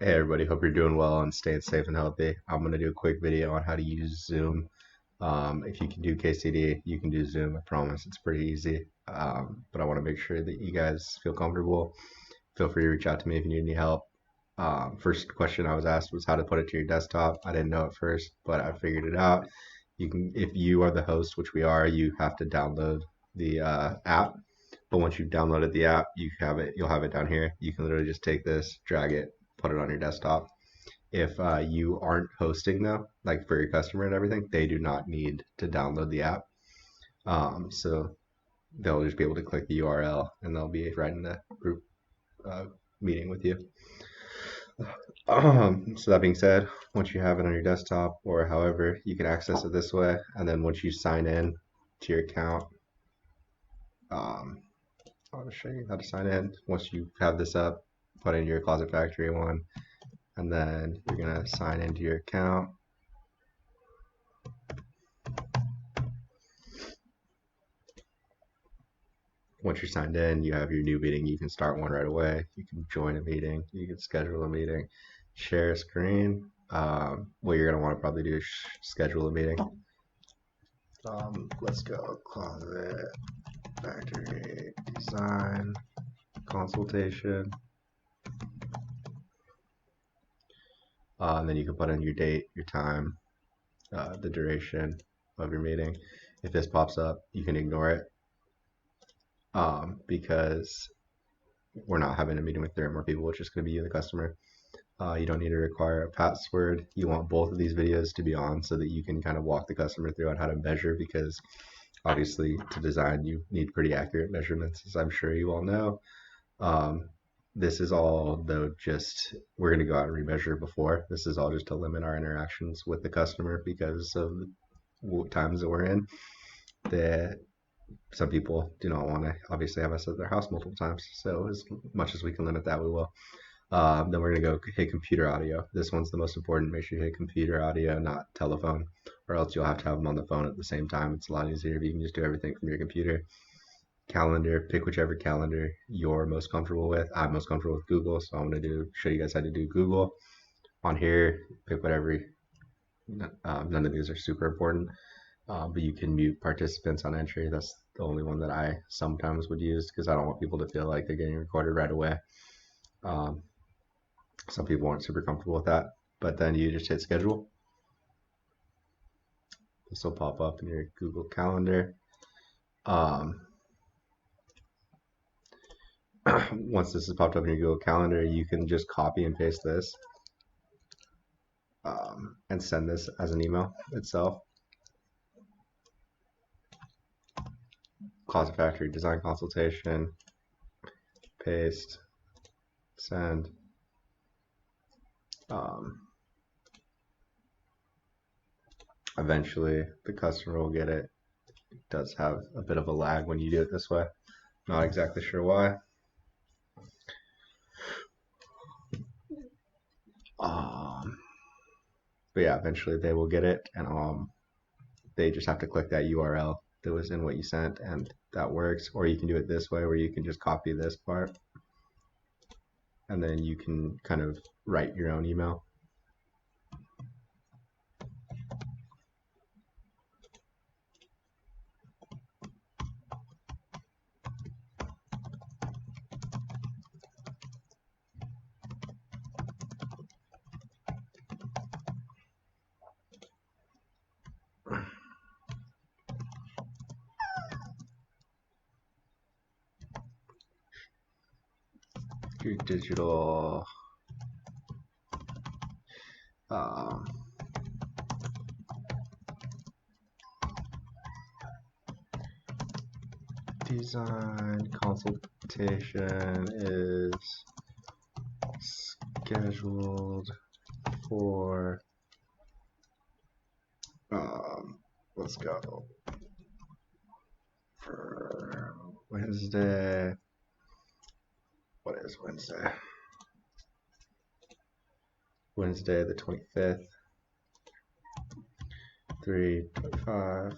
Hey everybody, hope you're doing well and staying safe and healthy. I'm going to do a quick video on how to use Zoom. If you can do KCD, you can do Zoom. I promise it's pretty easy. But I want to make sure that you guys feel comfortable. Feel free to reach out to me if you need any help. First question I was asked was how to put it to your desktop. I didn't know at first, but I figured it out. You can, if you are the host, which we are, you have to download the app. But once you've downloaded the app, you'll have it down here. You can literally just take this, drag it, put it on your desktop. If you aren't hosting though, like for your customer and everything, they do not need to download the app. So they'll just be able to click the URL and they'll be right in the group uh, meeting with you. So that being said, once you have it on your desktop or however, you can access it this way. And then once you sign in to your account, um, I'll show you how to sign in. Once you have this up, put in your Closet Factory one, and then you're gonna sign into your account. Once you're signed in, you have your new meeting. You can start one right away. You can join a meeting. You can schedule a meeting, share a screen. What you're gonna want to probably do is schedule a meeting. Let's go Closet Factory Design Consultation. And then you can put in your date, your time, the duration of your meeting. If this pops up, you can ignore it because we're not having a meeting with 30 more people. It's just going to be you and the customer. You don't need to require a password. You want both of these videos to be on so that you can kind of walk the customer through on how to measure, because obviously to design you need pretty accurate measurements, as I'm sure you all know. This is all though just, we're going to go out and remeasure before. This is all just to limit our interactions with the customer because of the times that we're in. That some people do not want to obviously have us at their house multiple times. So as much as we can limit that, we will. Then we're going to go hit computer audio. This one's the most important. Make sure you hit computer audio, not telephone, or else you'll have to have them on the phone at the same time. It's a lot easier if you can just do everything from your computer. Calendar, pick whichever calendar you're most comfortable with. I'm most comfortable with Google, so I'm going to show you guys how to do Google. On here, pick whatever. None of these are super important, but you can mute participants on entry. That's the only one that I sometimes would use because I don't want people to feel like they're getting recorded right away. Some people aren't super comfortable with that, but then you just hit schedule. This will pop up in your Google Calendar. Once this is popped up in your Google Calendar, you can just copy and paste this and send this as an email itself. Closet Factory Design Consultation, paste, send. Eventually the customer will get it. It does have a bit of a lag when you do it this way. Not exactly sure why. But yeah, eventually they will get it, and they just have to click that URL that was in what you sent, and that works. Or you can do it this way, where you can just copy this part, and then you can kind of write your own email. Your digital design consultation is scheduled for let's go for Wednesday. What is Wednesday? Wednesday the 25th, 3:25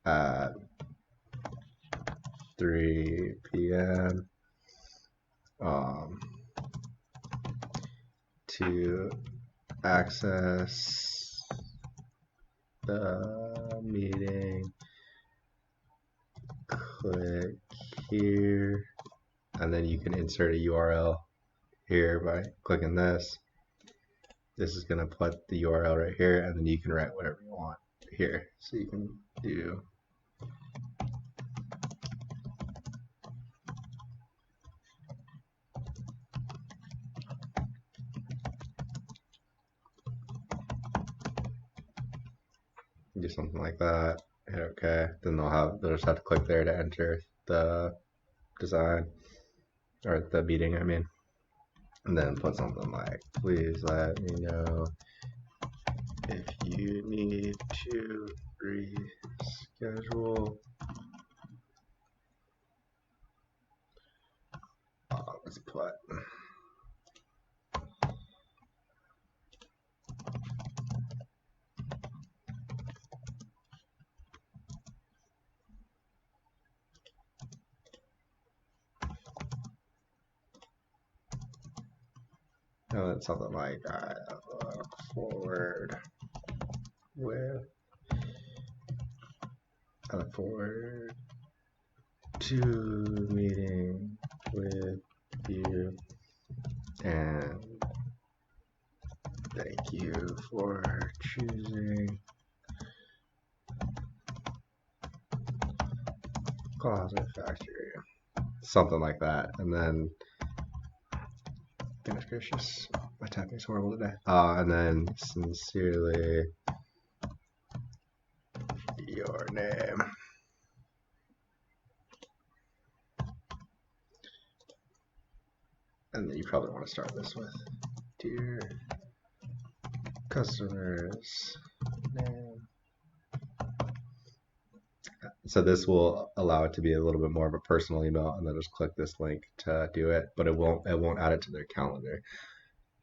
at 3 p.m. um, to access the meeting, click here, and then you can insert a URL here by clicking this. This is going to put the URL right here, and then you can write whatever you want here. So you can do something like that. Hit OK. Then they'll just have to click there to enter the design or the meeting, I mean. And then put something like, please let me know if you need to reschedule. Let's put something like I look forward to meeting with you, and thank you for choosing Closet Factory. Something like that. And then, goodness gracious, my typing is horrible today. And then, sincerely, your name. And then you probably want to start this with, dear customers name. So this will allow it to be a little bit more of a personal email, and then just click this link to do it, but it won't add it to their calendar.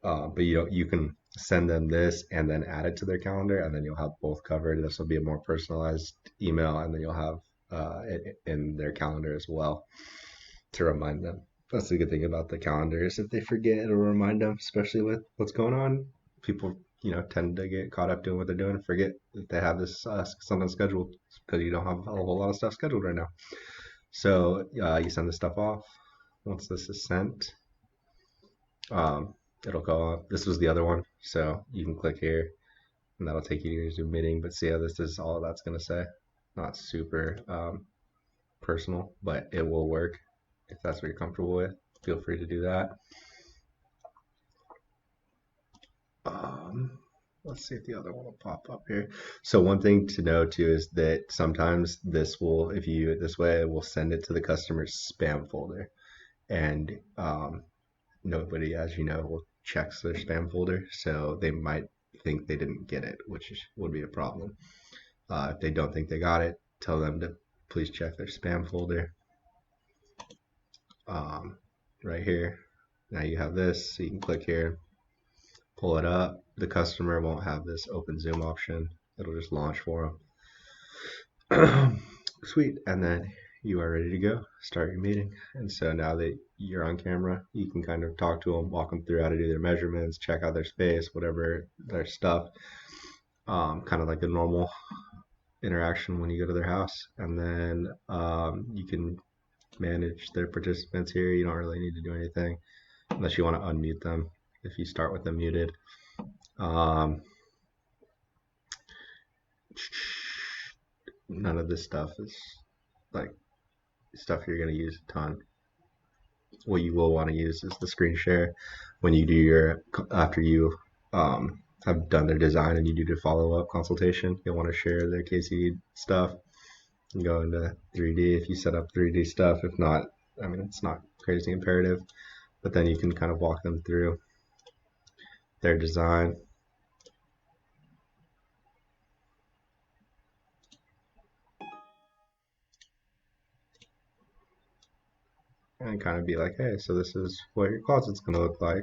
But you can send them this and then add it to their calendar, and then you'll have both covered. This will be a more personalized email, and then you'll have it in their calendar as well to remind them. That's the good thing about the calendar is if they forget, it'll remind them, especially with what's going on. People, tend to get caught up doing what they're doing and forget that they have this something scheduled because you don't have a whole lot of stuff scheduled right now. So you send this stuff off. Once this is sent, it'll go up. This was the other one, so you can click here, and that'll take you to your Zoom meeting. But see how this is all that's going to say. Not super personal, but it will work. If that's what you're comfortable with, feel free to do that. Let's see if the other one will pop up here. So one thing to know too is that sometimes this will, if you do it this way, it will send it to the customer's spam folder. And nobody, as you know, checks their spam folder. So they might think they didn't get it, which would be a problem. If they don't think they got it, tell them to please check their spam folder. Right here. Now you have this, so you can click here, pull it up. The customer won't have this open Zoom option. It'll just launch for them. Sweet. And then you are ready to go. Start your meeting. And so now that you're on camera, you can kind of talk to them, walk them through how to do their measurements, check out their space, whatever their stuff. Kind of like a normal interaction when you go to their house. And then you can manage their participants here. You don't really need to do anything unless you want to unmute them if you start with them muted. None of this stuff is like stuff you're going to use a ton. What you will want to use is the screen share when you do after you have done their design and you do the follow-up consultation. You'll want to share their KCD stuff and go into 3D if you set up 3D stuff. If not, I mean, it's not crazy imperative, but then you can kind of walk them through their design. And kind of be like, hey, so this is what your closet's going to look like.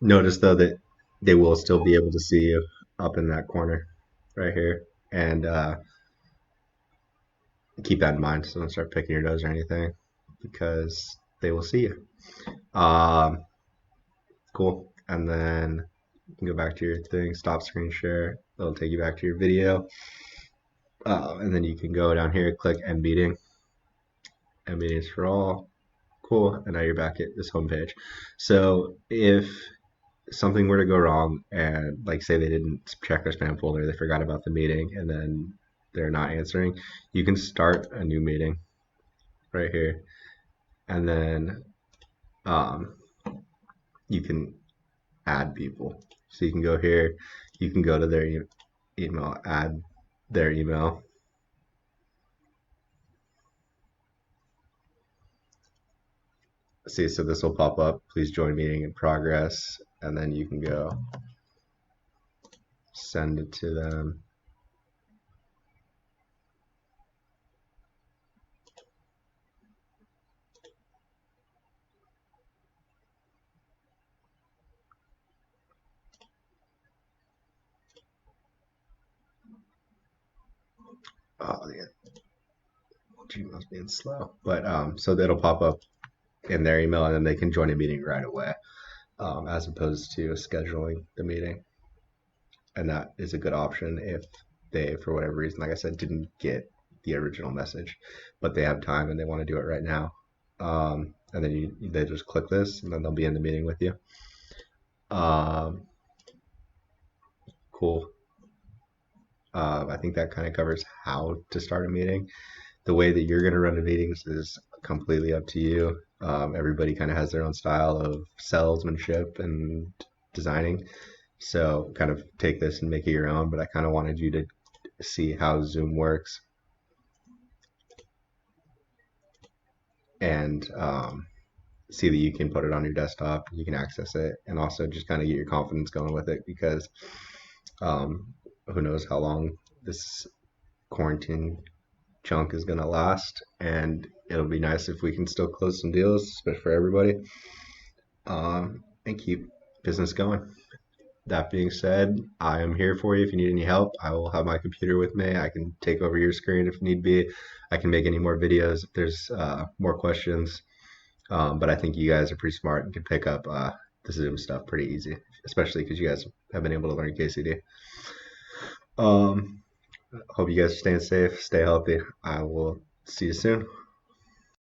Notice though that they will still be able to see you up in that corner right here. And keep that in mind, so don't start picking your nose or anything, because they will see you. Um, cool. And then you can go back to your thing, stop screen share. It'll take you back to your video. And then you can go down here, click end meeting. End meetings for all. Cool. And now you're back at this home page. So if something were to go wrong and like say they didn't check their spam folder, they forgot about the meeting and then they're not answering, you can start a new meeting right here. And then um, you can add people. So you can go here, you can go to their email, add their email. See, so this will pop up, please join meeting in progress, and then you can go send it to them. Oh, yeah. Gmail's being slow. But so that'll pop up in their email and then they can join a meeting right away, as opposed to scheduling the meeting. And that is a good option if they, for whatever reason, like I said, didn't get the original message, but they have time and they want to do it right now. And then they just click this and then they'll be in the meeting with you. Cool. I think that kind of covers how to start a meeting. The way that you're going to run the meetings is completely up to you. Everybody kind of has their own style of salesmanship and designing. So kind of take this and make it your own, but I kind of wanted you to see how Zoom works and see that you can put it on your desktop, you can access it, and also just kind of get your confidence going with it because who knows how long this quarantine chunk is going to last, and it'll be nice if we can still close some deals, especially for everybody, and keep business going. That being said, I am here for you if you need any help. I will have my computer with me. I can take over your screen if need be. I can make any more videos if there's more questions. But I think you guys are pretty smart and can pick up the Zoom stuff pretty easy, especially because you guys have been able to learn KCD. Hope you guys are staying safe, stay healthy. I will see you soon.